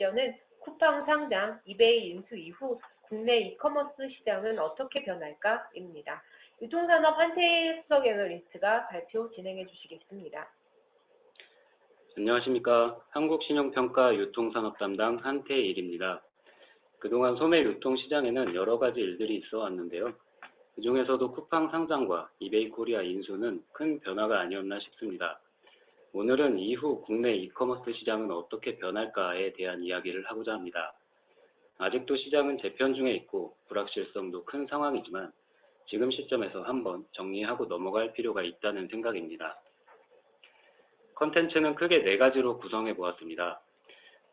아시아는 쿠팡 상장, 이베이 인수 이후 국내 이커머스 시장은 어떻게 변할까?입니다. 유통산업 한태일 수석 애널리스트가 발표 진행해 주시겠습니다. 안녕하십니까. 한국신용평가 유통산업 담당 한태일입니다. 그동안 소매 유통시장에는 여러 가지 일들이 있어 왔는데요. 그 중에서도 쿠팡 상장과 이베이 코리아 인수는 큰 변화가 아니었나 싶습니다. 오늘은 이후 국내 이커머스 시장은 어떻게 변할까에 대한 이야기를 하고자 합니다. 아직도 시장은 재편 중에 있고 불확실성도 큰 상황이지만 지금 시점에서 한번 정리하고 넘어갈 필요가 있다는 생각입니다. 컨텐츠는 크게 4가지로 구성해 보았습니다.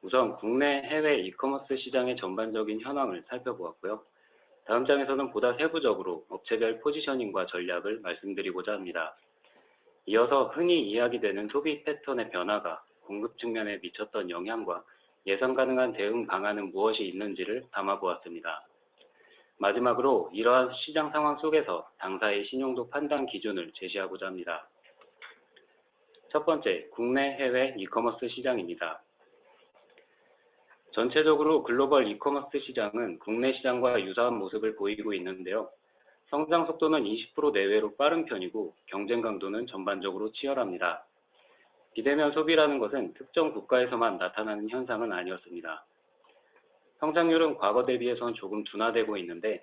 우선 국내 해외 이커머스 시장의 전반적인 현황을 살펴보았고요. 다음 장에서는 보다 세부적으로 업체별 포지셔닝과 전략을 말씀드리고자 합니다. 이어서 흔히 이야기되는 소비 패턴의 변화가 공급 측면에 미쳤던 영향과 예상 가능한 대응 방안은 무엇이 있는지를 담아보았습니다. 마지막으로 이러한 시장 상황 속에서 당사의 신용도 판단 기준을 제시하고자 합니다. 첫 번째, 국내 해외 이커머스 시장입니다. 전체적으로 글로벌 이커머스 시장은 국내 시장과 유사한 모습을 보이고 있는데요. 성장 속도는 20% 내외로 빠른 편이고 경쟁 강도는 전반적으로 치열합니다. 비대면 소비라는 것은 특정 국가에서만 나타나는 현상은 아니었습니다. 성장률은 과거 대비해서는 조금 둔화되고 있는데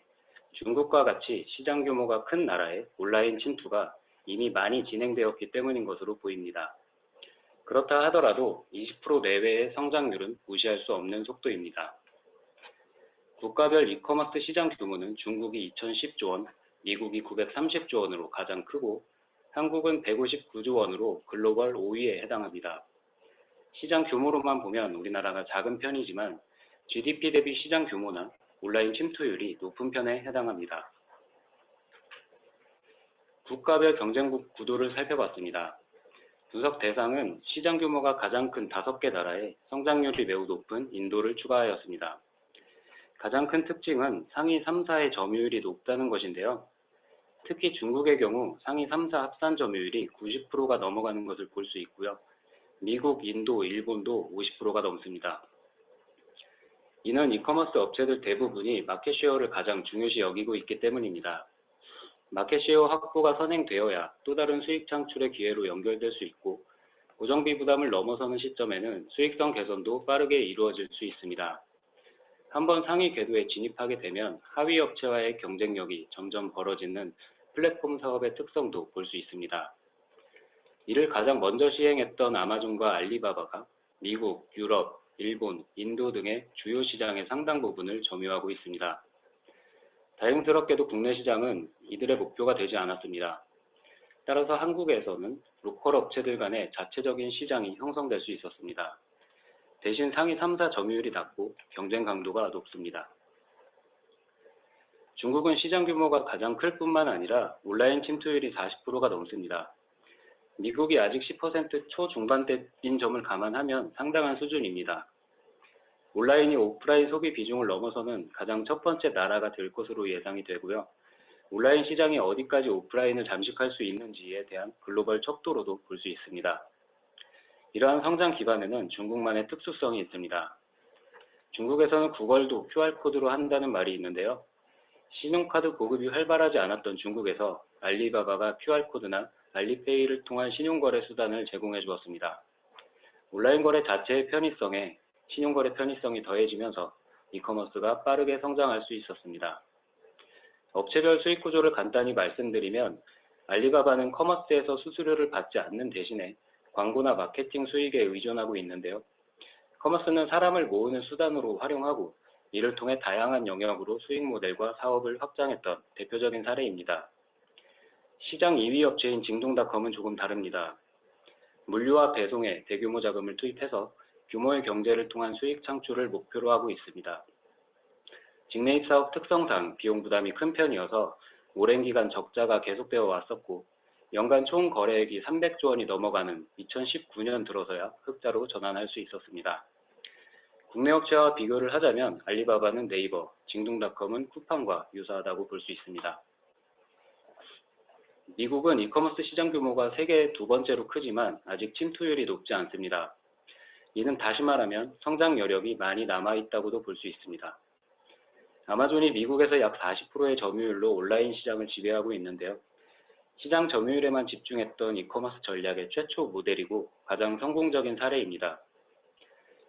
중국과 같이 시장 규모가 큰 나라의 온라인 침투가 이미 많이 진행되었기 때문인 것으로 보입니다. 그렇다 하더라도 20% 내외의 성장률은 무시할 수 없는 속도입니다. 국가별 이커머스 시장 규모는 중국이 2010조 원, 미국이 930조 원으로 가장 크고 한국은 159조 원으로 글로벌 5위에 해당합니다. 시장 규모로만 보면 우리나라가 작은 편이지만 GDP 대비 시장 규모나 온라인 침투율이 높은 편에 해당합니다. 국가별 경쟁국 구도를 살펴봤습니다. 분석 대상은 시장 규모가 가장 큰 5개 나라에 성장률이 매우 높은 인도를 추가하였습니다. 가장 큰 특징은 상위 3사의 점유율이 높다는 것인데요. 특히 중국의 경우 상위 3사 합산 점유율이 90%가 넘어가는 것을 볼 수 있고요. 미국, 인도, 일본도 50%가 넘습니다. 이는 이커머스 업체들 대부분이 마켓쉐어를 가장 중요시 여기고 있기 때문입니다. 마켓쉐어 확보가 선행되어야 또 다른 수익 창출의 기회로 연결될 수 있고 고정비 부담을 넘어서는 시점에는 수익성 개선도 빠르게 이루어질 수 있습니다. 한번 상위 궤도에 진입하게 되면 하위 업체와의 경쟁력이 점점 벌어지는 플랫폼 사업의 특성도 볼 수 있습니다. 이를 가장 먼저 시행했던 아마존과 알리바바가 미국, 유럽, 일본, 인도 등의 주요 시장의 상당 부분을 점유하고 있습니다. 다행스럽게도 국내 시장은 이들의 목표가 되지 않았습니다. 따라서 한국에서는 로컬 업체들 간의 자체적인 시장이 형성될 수 있었습니다. 대신 상위 3사 점유율이 낮고 경쟁 강도가 높습니다. 중국은 시장 규모가 가장 클 뿐만 아니라 온라인 침투율이 40%가 넘습니다. 미국이 아직 10% 초중반대인 점을 감안하면 상당한 수준입니다. 온라인이 오프라인 소비 비중을 넘어서는 가장 첫 번째 나라가 될 것으로 예상이 되고요. 온라인 시장이 어디까지 오프라인을 잠식할 수 있는지에 대한 글로벌 척도로도 볼 수 있습니다. 이러한 성장 기반에는 중국만의 특수성이 있습니다. 중국에서는 구걸도 QR코드로 한다는 말이 있는데요. 신용카드 보급이 활발하지 않았던 중국에서 알리바바가 QR코드나 알리페이를 통한 신용거래 수단을 제공해 주었습니다. 온라인 거래 자체의 편의성에 신용거래 편의성이 더해지면서 이커머스가 빠르게 성장할 수 있었습니다. 업체별 수익 구조를 간단히 말씀드리면 알리바바는 커머스에서 수수료를 받지 않는 대신에 광고나 마케팅 수익에 의존하고 있는데요. 커머스는 사람을 모으는 수단으로 활용하고 이를 통해 다양한 영역으로 수익 모델과 사업을 확장했던 대표적인 사례입니다. 시장 2위 업체인 징동닷컴은 조금 다릅니다. 물류와 배송에 대규모 자금을 투입해서 규모의 경제를 통한 수익 창출을 목표로 하고 있습니다. 직내입 사업 특성상 비용 부담이 큰 편이어서 오랜 기간 적자가 계속되어 왔었고 연간 총 거래액이 300조 원이 넘어가는 2019년 들어서야 흑자로 전환할 수 있었습니다. 국내 업체와 비교를 하자면 알리바바는 네이버, 징동닷컴은 쿠팡과 유사하다고 볼 수 있습니다. 미국은 이커머스 시장 규모가 세계 두 번째로 크지만 아직 침투율이 높지 않습니다. 이는 다시 말하면 성장 여력이 많이 남아있다고도 볼 수 있습니다. 아마존이 미국에서 약 40%의 점유율로 온라인 시장을 지배하고 있는데요. 시장 점유율에만 집중했던 이커머스 전략의 최초 모델이고 가장 성공적인 사례입니다.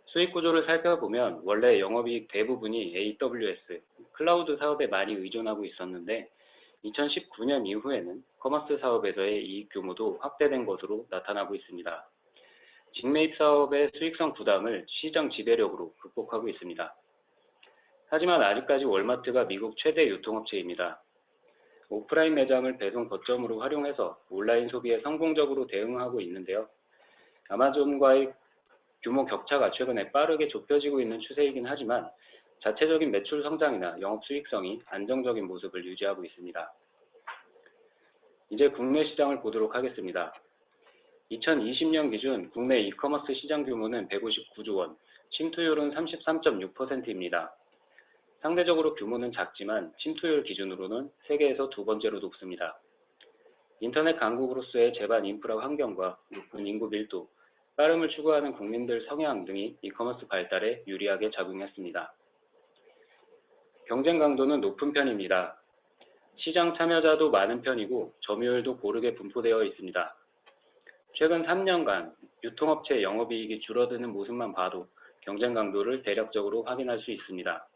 수익 구조를 살펴보면 원래 영업이익 대부분이 AWS, 클라우드 사업에 많이 의존하고 있었는데 2019년 이후에는 커머스 사업에서의 이익 규모도 확대된 것으로 나타나고 있습니다. 직매입 사업의 수익성 부담을 시장 지배력으로 극복하고 있습니다. 하지만 아직까지 월마트가 미국 최대 유통업체입니다. 오프라인 매장을 배송 거점으로 활용해서 온라인 소비에 성공적으로 대응하고 있는데요. 아마존과의 규모 격차가 최근에 빠르게 좁혀지고 있는 추세이긴 하지만 자체적인 매출 성장이나 영업 수익성이 안정적인 모습을 유지하고 있습니다. 이제 국내 시장을 보도록 하겠습니다. 2020년 기준 국내 이커머스 시장 규모는 159조 원, 침투율은 33.6%입니다. 상대적으로 규모는 작지만 침투율 기준으로는 세계에서 두 번째로 높습니다. 인터넷 강국으로서의 제반 인프라 환경과 높은 인구 밀도, 빠름을 추구하는 국민들 성향 등이 이커머스 발달에 유리하게 작용했습니다. 경쟁 강도는 높은 편입니다. 시장 참여자도 많은 편이고 점유율도 고르게 분포되어 있습니다. 최근 3년간 유통업체 영업이익이 줄어드는 모습만 봐도 경쟁 강도를 대략적으로 확인할 수 있습니다.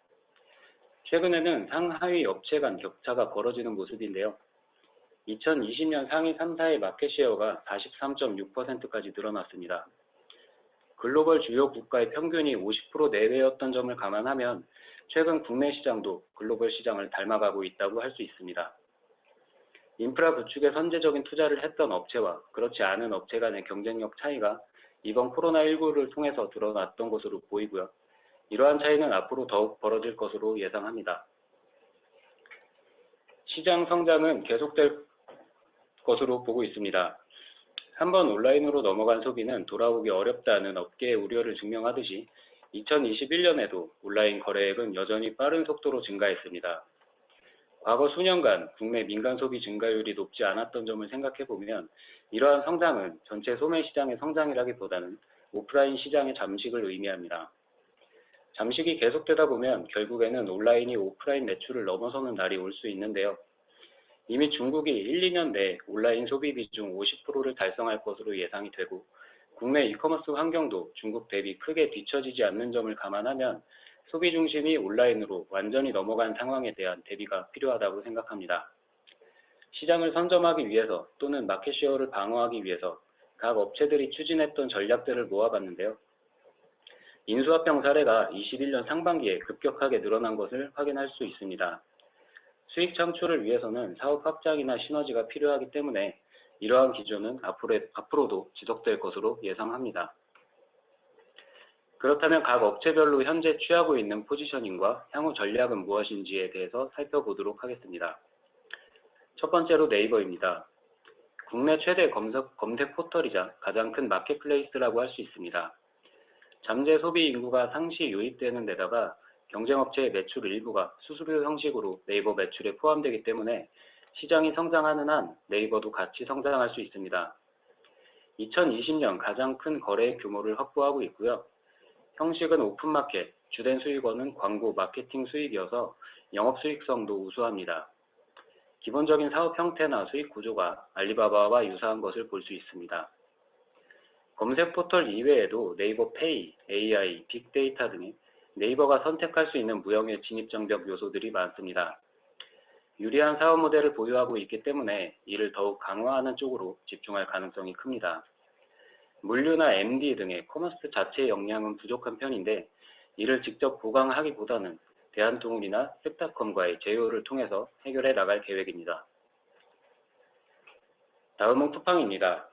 최근에는 상하위 업체 간 격차가 벌어지는 모습인데요. 2020년 상위 3사의 마켓시어가 43.6%까지 늘어났습니다. 글로벌 주요 국가의 평균이 50% 내외였던 점을 감안하면 최근 국내 시장도 글로벌 시장을 닮아가고 있다고 할 수 있습니다. 인프라 구축에 선제적인 투자를 했던 업체와 그렇지 않은 업체 간의 경쟁력 차이가 이번 코로나19를 통해서 드러났던 것으로 보이고요. 이러한 차이는 앞으로 더욱 벌어질 것으로 예상합니다. 시장 성장은 계속될 것으로 보고 있습니다. 한번 온라인으로 넘어간 소비는 돌아오기 어렵다는 업계의 우려를 증명하듯이 2021년에도 온라인 거래액은 여전히 빠른 속도로 증가했습니다. 과거 수년간 국내 민간 소비 증가율이 높지 않았던 점을 생각해보면 이러한 성장은 전체 소매 시장의 성장이라기보다는 오프라인 시장의 잠식을 의미합니다. 잠식이 계속되다 보면 결국에는 온라인이 오프라인 매출을 넘어서는 날이 올 수 있는데요. 이미 중국이 1, 2년 내에 온라인 소비 비중 50%를 달성할 것으로 예상이 되고 국내 이커머스 환경도 중국 대비 크게 뒤처지지 않는 점을 감안하면 소비 중심이 온라인으로 완전히 넘어간 상황에 대한 대비가 필요하다고 생각합니다. 시장을 선점하기 위해서 또는 마켓시어를 방어하기 위해서 각 업체들이 추진했던 전략들을 모아봤는데요. 인수합병 사례가 21년 상반기에 급격하게 늘어난 것을 확인할 수 있습니다. 수익 창출을 위해서는 사업 확장이나 시너지가 필요하기 때문에 이러한 기조는 앞으로도 지속될 것으로 예상합니다. 그렇다면 각 업체별로 현재 취하고 있는 포지셔닝과 향후 전략은 무엇인지에 대해서 살펴보도록 하겠습니다. 첫 번째로 네이버입니다. 국내 최대 검색 포털이자 가장 큰 마켓플레이스라고 할 수 있습니다. 잠재 소비 인구가 상시 유입되는 데다가 경쟁업체의 매출 일부가 수수료 형식으로 네이버 매출에 포함되기 때문에 시장이 성장하는 한 네이버도 같이 성장할 수 있습니다. 2020년 가장 큰 거래 규모를 확보하고 있고요. 형식은 오픈마켓, 주된 수익원은 광고, 마케팅 수익이어서 영업 수익성도 우수합니다. 기본적인 사업 형태나 수익 구조가 알리바바와 유사한 것을 볼 수 있습니다. 검색 포털 이외에도 네이버 페이, AI, 빅데이터 등의 네이버가 선택할 수 있는 무형의 진입장벽 요소들이 많습니다. 유리한 사업 모델을 보유하고 있기 때문에 이를 더욱 강화하는 쪽으로 집중할 가능성이 큽니다. 물류나 MD 등의 커머스 자체의 역량은 부족한 편인데 이를 직접 보강하기보다는 대한통운이나 섹타컴과의 제휴를 통해서 해결해 나갈 계획입니다. 다음은 쿠팡입니다.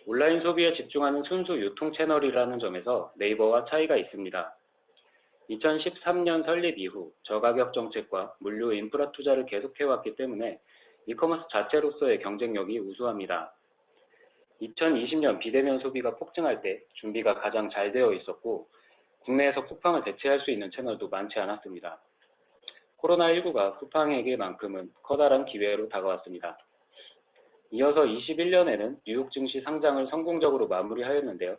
온라인 소비에 집중하는 순수 유통 채널이라는 점에서 네이버와 차이가 있습니다. 2013년 설립 이후 저가격 정책과 물류 인프라 투자를 계속해왔기 때문에 이커머스 자체로서의 경쟁력이 우수합니다. 2020년 비대면 소비가 폭증할 때 준비가 가장 잘 되어 있었고 국내에서 쿠팡을 대체할 수 있는 채널도 많지 않았습니다. 코로나19가 쿠팡에게만큼은 커다란 기회로 다가왔습니다. 이어서 21년에는 뉴욕 증시 상장을 성공적으로 마무리하였는데요.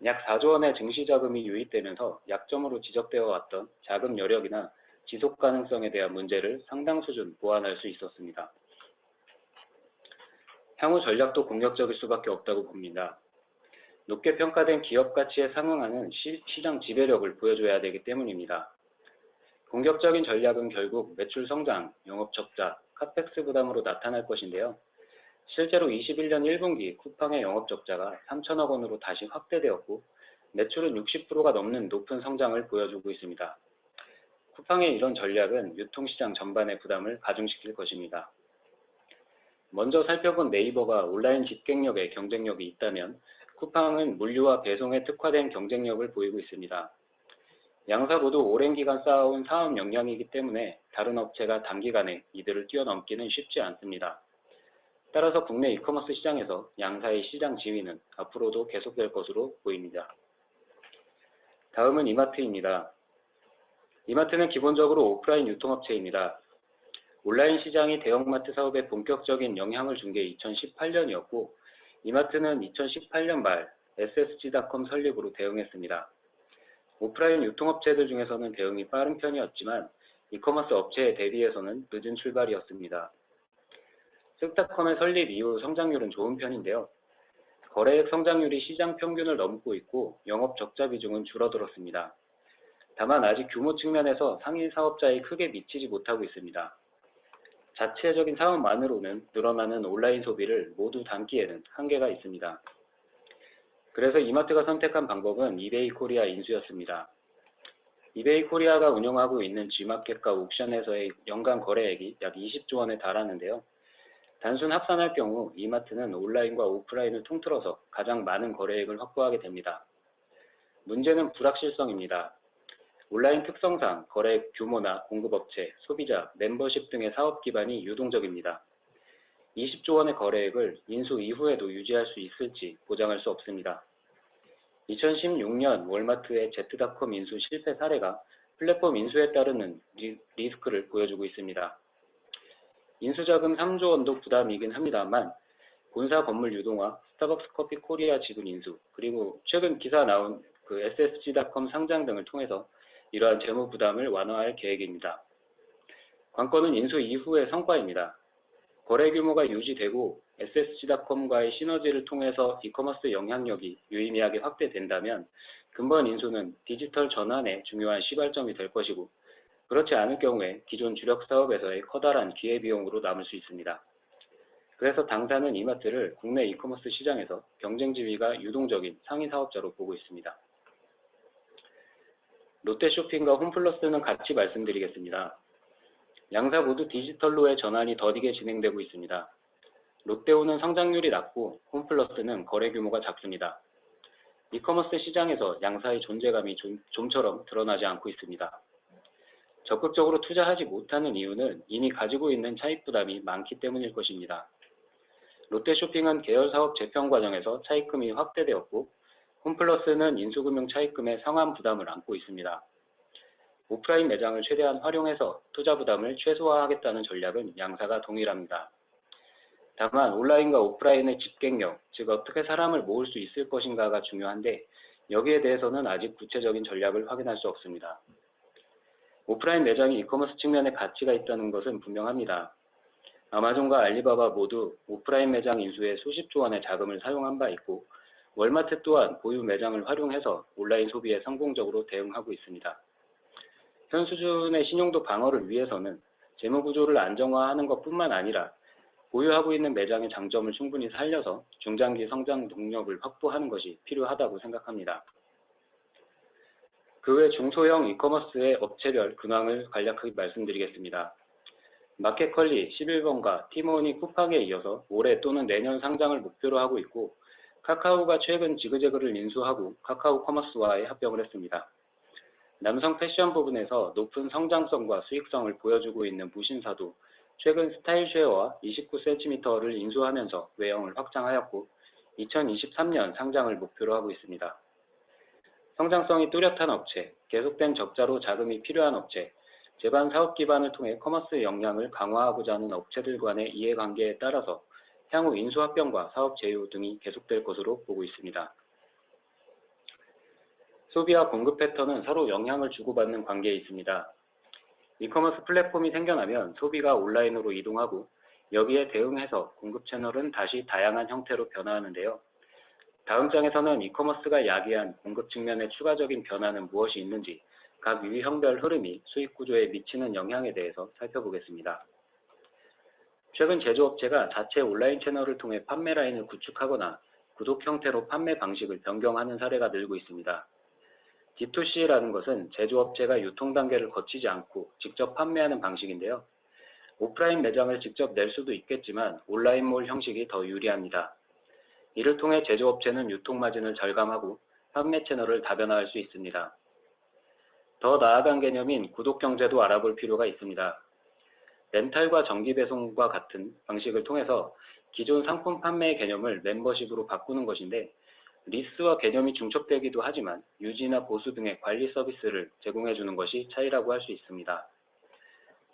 약 4조 원의 증시 자금이 유입되면서 약점으로 지적되어 왔던 자금 여력이나 지속 가능성에 대한 문제를 상당 수준 보완할 수 있었습니다. 향후 전략도 공격적일 수밖에 없다고 봅니다. 높게 평가된 기업 가치에 상응하는 시장 지배력을 보여줘야 되기 때문입니다. 공격적인 전략은 결국 매출 성장, 영업 적자, 카펙스 부담으로 나타날 것인데요. 실제로 21년 1분기 쿠팡의 영업 적자가 3천억 원으로 다시 확대되었고 매출은 60%가 넘는 높은 성장을 보여주고 있습니다. 쿠팡의 이런 전략은 유통시장 전반의 부담을 가중시킬 것입니다. 먼저 살펴본 네이버가 온라인 집객력에 경쟁력이 있다면 쿠팡은 물류와 배송에 특화된 경쟁력을 보이고 있습니다. 양사 모두 오랜 기간 쌓아온 사업 역량이기 때문에 다른 업체가 단기간에 이들을 뛰어넘기는 쉽지 않습니다. 따라서 국내 이커머스 시장에서 양사의 시장 지위는 앞으로도 계속될 것으로 보입니다. 다음은 이마트입니다. 이마트는 기본적으로 오프라인 유통업체입니다. 온라인 시장이 대형마트 사업에 본격적인 영향을 준 게 2018년이었고 이마트는 2018년 말 ssg.com 설립으로 대응했습니다. 오프라인 유통업체들 중에서는 대응이 빠른 편이었지만 이커머스 업체에 대비해서는 늦은 출발이었습니다. 쓱닷컴의 설립 이후 성장률은 좋은 편인데요. 거래액 성장률이 시장 평균을 넘고 있고 영업 적자 비중은 줄어들었습니다. 다만 아직 규모 측면에서 상위 사업자에 크게 미치지 못하고 있습니다. 자체적인 사업만으로는 늘어나는 온라인 소비를 모두 담기에는 한계가 있습니다. 그래서 이마트가 선택한 방법은 이베이 코리아 인수였습니다. 이베이 코리아가 운영하고 있는 G마켓과 옥션에서의 연간 거래액이 약 20조 원에 달하는데요. 단순 합산할 경우 이마트는 온라인과 오프라인을 통틀어서 가장 많은 거래액을 확보하게 됩니다. 문제는 불확실성입니다. 온라인 특성상 거래액 규모나 공급업체, 소비자, 멤버십 등의 사업 기반이 유동적입니다. 20조 원의 거래액을 인수 이후에도 유지할 수 있을지 보장할 수 없습니다. 2016년 월마트의 Z닷컴 인수 실패 사례가 플랫폼 인수에 따르는 리스크를 보여주고 있습니다. 인수자금 3조 원도 부담이긴 합니다만 본사 건물 유동화, 스타벅스 커피 코리아 지분 인수, 그리고 최근 기사 나온 ssg.com 상장 등을 통해서 이러한 재무 부담을 완화할 계획입니다. 관건은 인수 이후의 성과입니다. 거래 규모가 유지되고 ssg.com과의 시너지를 통해서 이커머스 영향력이 유의미하게 확대된다면 근본 인수는 디지털 전환의 중요한 시발점이 될 것이고 그렇지 않을 경우에 기존 주력 사업에서의 커다란 기회비용으로 남을 수 있습니다. 그래서 당사는 이마트를 국내 이커머스 시장에서 경쟁 지위가 유동적인 상위 사업자로 보고 있습니다. 롯데쇼핑과 홈플러스는 같이 말씀드리겠습니다. 양사 모두 디지털로의 전환이 더디게 진행되고 있습니다. 롯데온은 성장률이 낮고 홈플러스는 거래 규모가 작습니다. 이커머스 시장에서 양사의 존재감이 좀처럼 드러나지 않고 있습니다. 적극적으로 투자하지 못하는 이유는 이미 가지고 있는 차익 부담이 많기 때문일 것입니다. 롯데쇼핑은 계열 사업 재편 과정에서 차입금이 확대되었고 홈플러스는 인수금융 차입금의 상환 부담을 안고 있습니다. 오프라인 매장을 최대한 활용해서 투자 부담을 최소화하겠다는 전략은 양사가 동일합니다. 다만 온라인과 오프라인의 집객력, 즉 어떻게 사람을 모을 수 있을 것인가가 중요한데 여기에 대해서는 아직 구체적인 전략을 확인할 수 없습니다. 오프라인 매장이 이커머스 측면에 가치가 있다는 것은 분명합니다. 아마존과 알리바바 모두 오프라인 매장 인수에 수십조 원의 자금을 사용한 바 있고 월마트 또한 보유 매장을 활용해서 온라인 소비에 성공적으로 대응하고 있습니다. 현 수준의 신용도 방어를 위해서는 재무구조를 안정화하는 것뿐만 아니라 보유하고 있는 매장의 장점을 충분히 살려서 중장기 성장 동력을 확보하는 것이 필요하다고 생각합니다. 그 외 중소형 이커머스의 업체별 근황을 간략하게 말씀드리겠습니다. 마켓컬리, 11번가, 티모니, 쿠팡에 이어서 올해 또는 내년 상장을 목표로 하고 있고 카카오가 최근 지그재그를 인수하고 카카오 커머스와의 합병을 했습니다. 남성 패션 부분에서 높은 성장성과 수익성을 보여주고 있는 무신사도 최근 스타일쉐어와 29cm를 인수하면서 외형을 확장하였고 2023년 상장을 목표로 하고 있습니다. 성장성이 뚜렷한 업체, 계속된 적자로 자금이 필요한 업체, 제반 사업 기반을 통해 커머스 역량을 강화하고자 하는 업체들 간의 이해관계에 따라서 향후 인수합병과 사업 제휴 등이 계속될 것으로 보고 있습니다. 소비와 공급 패턴은 서로 영향을 주고받는 관계에 있습니다. 이커머스 플랫폼이 생겨나면 소비가 온라인으로 이동하고 여기에 대응해서 공급 채널은 다시 다양한 형태로 변화하는데요. 다음 장에서는 이커머스가 야기한 공급 측면의 추가적인 변화는 무엇이 있는지 각 유형별 흐름이 수익 구조에 미치는 영향에 대해서 살펴보겠습니다. 최근 제조업체가 자체 온라인 채널을 통해 판매 라인을 구축하거나 구독 형태로 판매 방식을 변경하는 사례가 늘고 있습니다. D2C라는 것은 제조업체가 유통 단계를 거치지 않고 직접 판매하는 방식인데요. 오프라인 매장을 직접 낼 수도 있겠지만 온라인몰 형식이 더 유리합니다. 이를 통해 제조업체는 유통 마진을 절감하고 판매 채널을 다변화할 수 있습니다. 더 나아간 개념인 구독 경제도 알아볼 필요가 있습니다. 렌탈과 정기 배송과 같은 방식을 통해서 기존 상품 판매의 개념을 멤버십으로 바꾸는 것인데 리스와 개념이 중첩되기도 하지만 유지나 보수 등의 관리 서비스를 제공해 주는 것이 차이라고 할 수 있습니다.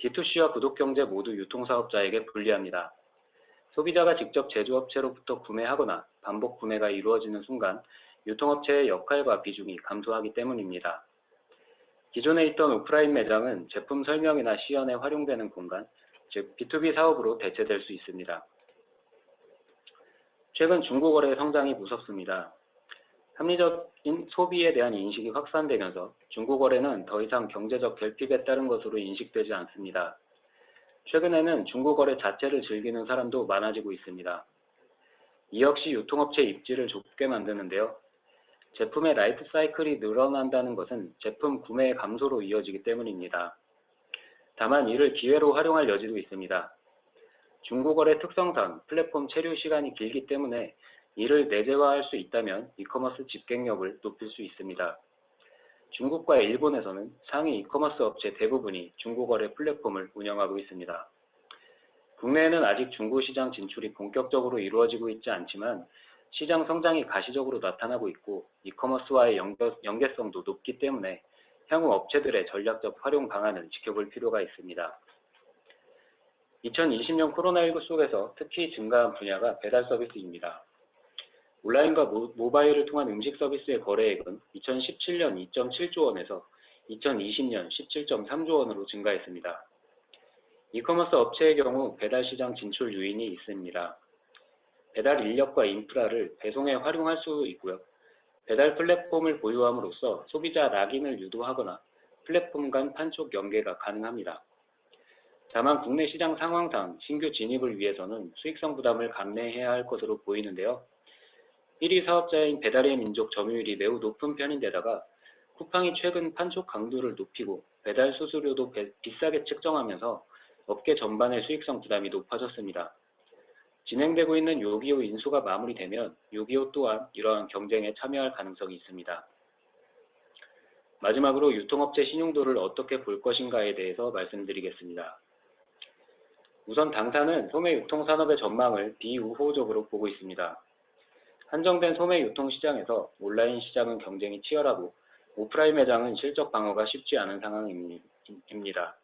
D2C와 구독경제 모두 유통사업자에게 불리합니다. 소비자가 직접 제조업체로부터 구매하거나 반복 구매가 이루어지는 순간 유통업체의 역할과 비중이 감소하기 때문입니다. 기존에 있던 오프라인 매장은 제품 설명이나 시연에 활용되는 공간, 즉 B2B 사업으로 대체될 수 있습니다. 최근 중고거래의 성장이 무섭습니다. 합리적인 소비에 대한 인식이 확산되면서 중고거래는 더 이상 경제적 결핍에 따른 것으로 인식되지 않습니다. 최근에는 중고거래 자체를 즐기는 사람도 많아지고 있습니다. 이 역시 유통업체 입지를 좁게 만드는데요. 제품의 라이프 사이클이 늘어난다는 것은 제품 구매의 감소로 이어지기 때문입니다. 다만 이를 기회로 활용할 여지도 있습니다. 중고거래 특성상 플랫폼 체류 시간이 길기 때문에 이를 내재화할 수 있다면 이커머스 집객력을 높일 수 있습니다. 중국과 일본에서는 상위 이커머스 업체 대부분이 중고거래 플랫폼을 운영하고 있습니다. 국내에는 아직 중고 시장 진출이 본격적으로 이루어지고 있지 않지만 시장 성장이 가시적으로 나타나고 있고 이커머스와의 연계성도 높기 때문에 향후 업체들의 전략적 활용 방안을 지켜볼 필요가 있습니다. 2020년 코로나19 속에서 특히 증가한 분야가 배달 서비스입니다. 온라인과 모바일을 통한 음식 서비스의 거래액은 2017년 2.7조 원에서 2020년 17.3조 원으로 증가했습니다. 이커머스 업체의 경우 배달 시장 진출 요인이 있습니다. 배달 인력과 인프라를 배송에 활용할 수 있고요. 배달 플랫폼을 보유함으로써 소비자 락인을 유도하거나 플랫폼 간 판촉 연계가 가능합니다. 다만 국내 시장 상황상 신규 진입을 위해서는 수익성 부담을 감내해야 할 것으로 보이는데요. 1위 사업자인 배달의 민족 점유율이 매우 높은 편인데다가 쿠팡이 최근 판촉 강도를 높이고 배달 수수료도 비싸게 책정하면서 업계 전반의 수익성 부담이 높아졌습니다. 진행되고 있는 요기요 인수가 마무리되면 요기요 또한 이러한 경쟁에 참여할 가능성이 있습니다. 마지막으로 유통업체 신용도를 어떻게 볼 것인가에 대해서 말씀드리겠습니다. 우선 당사는 소매 유통산업의 전망을 비우호적으로 보고 있습니다. 한정된 소매 유통 시장에서 온라인 시장은 경쟁이 치열하고 오프라인 매장은 실적 방어가 쉽지 않은 상황입니다.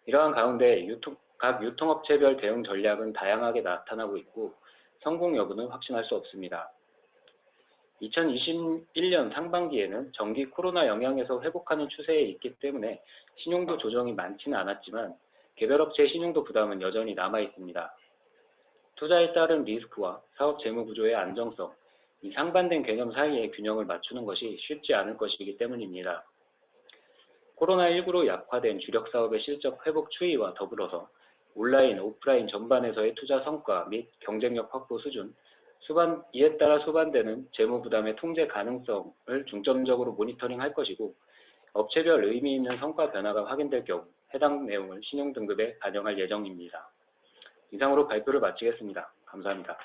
이러한 가운데 각 유통업체별 대응 전략은 다양하게 나타나고 있고 성공 여부는 확신할 수 없습니다. 2021년 상반기에는 정기 코로나 영향에서 회복하는 추세에 있기 때문에 신용도 조정이 많지는 않았지만 개별업체의 신용도 부담은 여전히 남아 있습니다. 투자에 따른 리스크와 사업 재무 구조의 안정성, 이 상반된 개념 사이의 균형을 맞추는 것이 쉽지 않을 것이기 때문입니다. 코로나19로 약화된 주력 사업의 실적 회복 추이와 더불어서 온라인, 오프라인 전반에서의 투자 성과 및 경쟁력 확보 수준, 이에 따라 수반되는 재무 부담의 통제 가능성을 중점적으로 모니터링할 것이고 업체별 의미 있는 성과 변화가 확인될 경우 해당 내용을 신용등급에 반영할 예정입니다. 이상으로 발표를 마치겠습니다. 감사합니다.